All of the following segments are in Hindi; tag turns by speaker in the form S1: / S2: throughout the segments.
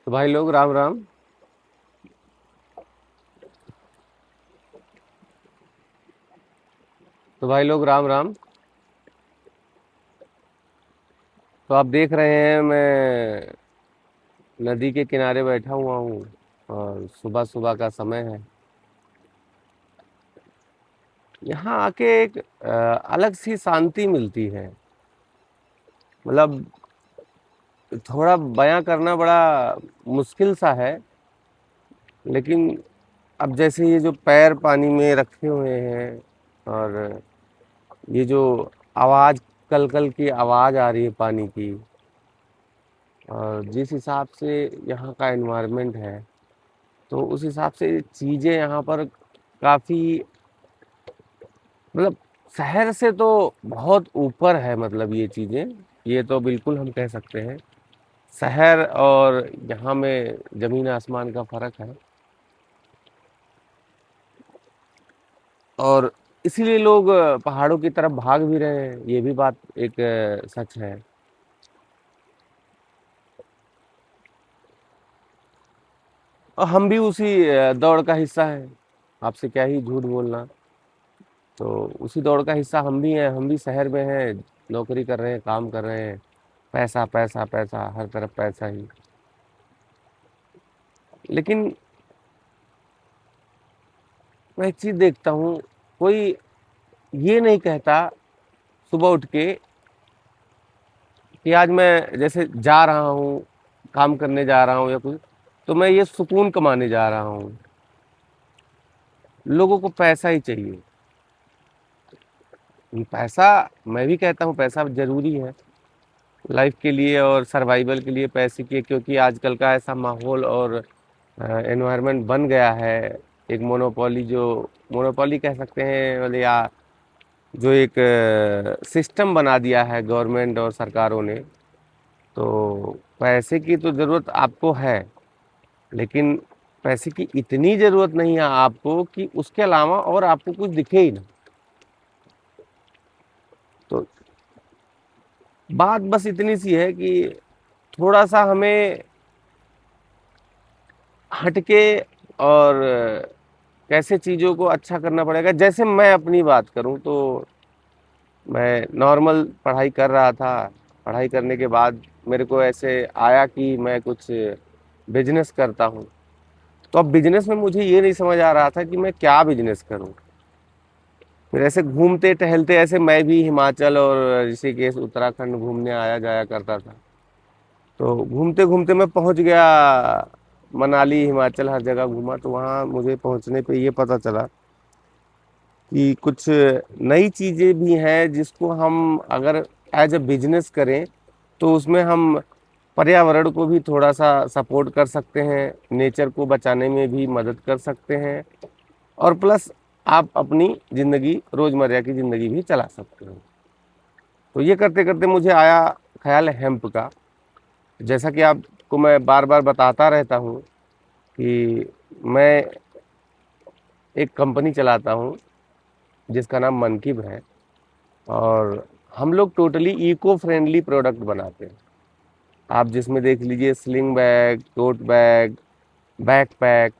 S1: तो भाई लोग राम राम। तो भाई लोग राम राम। तो आप देख रहे हैं मैं नदी के किनारे बैठा हुआ हूँ और सुबह सुबह का समय है। यहाँ आके एक अलग सी शांति मिलती है। मतलब थोड़ा बयां करना बड़ा मुश्किल सा है, लेकिन अब जैसे ये जो पैर पानी में रखे हुए हैं और ये जो आवाज़, कल कल की आवाज़ आ रही है पानी की, और जिस हिसाब से यहाँ का एनवायरनमेंट है, तो उस हिसाब से चीज़ें यहाँ पर काफ़ी, मतलब शहर से तो बहुत ऊपर है। मतलब ये चीज़ें, ये तो बिल्कुल हम कह सकते हैं शहर और यहाँ में ज़मीन आसमान का फ़र्क है। और इसीलिए लोग पहाड़ों की तरफ भाग भी रहे हैं, ये भी बात एक सच है। और हम भी उसी दौड़ का हिस्सा हैं। आपसे क्या ही झूठ बोलना। तो उसी दौड़ का हिस्सा हम भी हैं, हम भी शहर में हैं, नौकरी कर रहे हैं, काम कर रहे हैं। पैसा पैसा पैसा, हर तरफ पैसा ही। लेकिन मैं एक चीज़ देखता हूँ, कोई ये नहीं कहता सुबह उठ के कि आज मैं जैसे जा रहा हूँ, काम करने जा रहा हूँ या कुछ, तो मैं ये सुकून कमाने जा रहा हूँ। लोगों को पैसा ही चाहिए। पैसा, मैं भी कहता हूँ पैसा ज़रूरी है लाइफ के लिए और सर्वाइवल के लिए, पैसे की, क्योंकि आजकल का ऐसा माहौल और एनवायरनमेंट बन गया है। एक मोनोपोली, जो मोनोपोली कह सकते हैं, मतलब या जो एक सिस्टम बना दिया है गवर्नमेंट और सरकारों ने। तो पैसे की तो ज़रूरत आपको है, लेकिन पैसे की इतनी ज़रूरत नहीं है आपको कि उसके अलावा और आपको कुछ दिखे ही ना। तो बात बस इतनी सी है कि थोड़ा सा हमें हटके और कैसे चीज़ों को अच्छा करना पड़ेगा। जैसे मैं अपनी बात करूं तो मैं नॉर्मल पढ़ाई कर रहा था। पढ़ाई करने के बाद मेरे को ऐसे आया कि मैं कुछ बिजनेस करता हूं। तो अब बिजनेस में मुझे ये नहीं समझ आ रहा था कि मैं क्या बिजनेस करूं। फिर ऐसे घूमते टहलते, ऐसे मैं भी हिमाचल और ऋषिकेश उत्तराखंड घूमने आया जाया करता था। तो घूमते घूमते मैं पहुंच गया मनाली, हिमाचल, हर जगह घूमा। तो वहाँ मुझे पहुंचने पे ये पता चला कि कुछ नई चीज़ें भी हैं जिसको हम अगर एज अ बिजनेस करें तो उसमें हम पर्यावरण को भी थोड़ा सा सपोर्ट कर सकते हैं, नेचर को बचाने में भी मदद कर सकते हैं, और प्लस आप अपनी ज़िंदगी, रोज़मर्रा की ज़िंदगी भी चला सकते हैं। तो ये करते करते मुझे आया ख्याल हेम्प का। जैसा कि आपको मैं बार बार बताता रहता हूँ कि मैं एक कंपनी चलाता हूँ जिसका नाम मनकीब है, और हम लोग टोटली इको फ्रेंडली प्रोडक्ट बनाते हैं। आप जिसमें देख लीजिए sling bag, tote bag, backpack,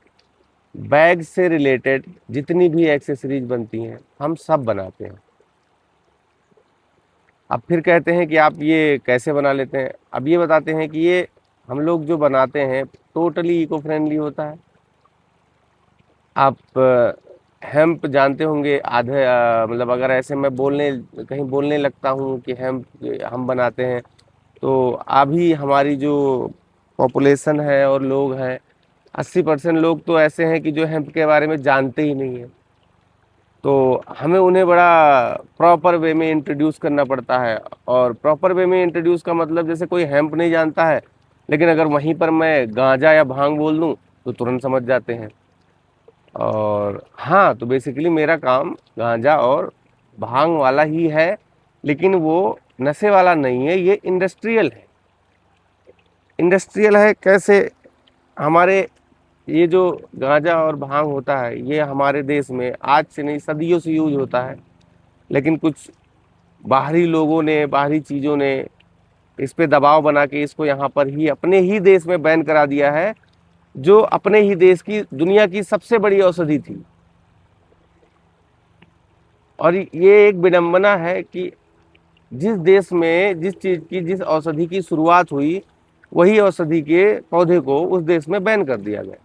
S1: bag से रिलेटेड जितनी भी एक्सेसरीज बनती हैं हम सब बनाते हैं। अब फिर कहते हैं कि आप ये कैसे बना लेते हैं। अब ये बताते हैं कि ये हम लोग जो बनाते हैं टोटली इको फ्रेंडली होता है। आप हेम्प जानते होंगे आधे, मतलब अगर ऐसे मैं बोलने, कहीं बोलने लगता हूँ कि हेम्प हम बनाते हैं, तो अभी हमारी जो पॉपुलेशन है और लोग हैं, 80% लोग तो ऐसे हैं कि जो हेम्प के बारे में जानते ही नहीं है। तो हमें उन्हें बड़ा प्रॉपर वे में इंट्रोड्यूस करना पड़ता है। और प्रॉपर वे में इंट्रोड्यूस का मतलब, जैसे कोई हेम्प नहीं जानता है, लेकिन अगर वहीं पर मैं गांजा या भांग बोल दूं तो तुरंत समझ जाते हैं। और हाँ, तो बेसिकली मेरा काम गांजा और भांग वाला ही है, लेकिन वो नशे वाला नहीं है, ये इंडस्ट्रियल है। इंडस्ट्रियल है कैसे? हमारे ये जो गांजा और भांग होता है, ये हमारे देश में आज से नहीं सदियों से यूज होता है। लेकिन कुछ बाहरी लोगों ने, बाहरी चीज़ों ने इस पे दबाव बना के इसको यहाँ पर ही अपने ही देश में बैन करा दिया है, जो अपने ही देश की दुनिया की सबसे बड़ी औषधि थी। और ये एक विडंबना है कि जिस देश में जिस चीज की जिस औषधि की शुरुआत हुई, वही औषधि के पौधे को उस देश में बैन कर दिया गया।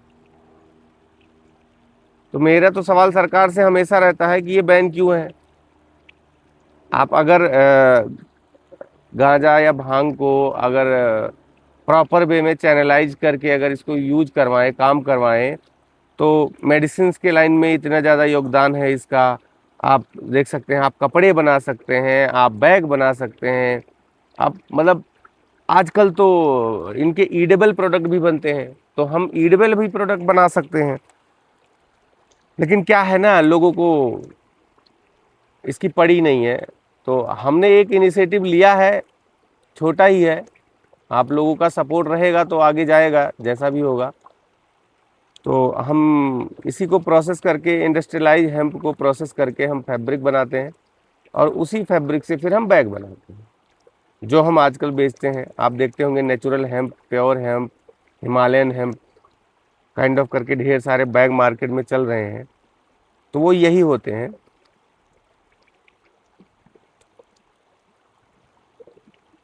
S1: तो मेरा तो सवाल सरकार से हमेशा रहता है कि ये बैन क्यों है। आप अगर गांजा या भांग को अगर प्रॉपर वे में चैनलाइज करके अगर इसको यूज करवाएं, काम करवाएं, तो मेडिसिन के लाइन में इतना ज़्यादा योगदान है इसका। आप देख सकते हैं, आप कपड़े बना सकते हैं, आप बैग बना सकते हैं, आप मतलब आजकल तो इनके ईडेबल प्रोडक्ट भी बनते हैं, तो हम ईडेबल भी प्रोडक्ट बना सकते हैं। लेकिन क्या है ना, लोगों को इसकी पड़ी नहीं है। तो हमने एक इनिशिएटिव लिया है, छोटा ही है, आप लोगों का सपोर्ट रहेगा तो आगे जाएगा जैसा भी होगा। तो हम इसी को प्रोसेस करके, इंडस्ट्रियलाइज हेम्प को प्रोसेस करके हम फैब्रिक बनाते हैं, और उसी फैब्रिक से फिर हम बैग बनाते हैं, जो हम आजकल बेचते हैं। आप देखते होंगे natural hemp, pure hemp, Himalayan hemp kind of करके ढेर सारे बैग मार्केट में चल रहे हैं। तो वो यही होते हैं।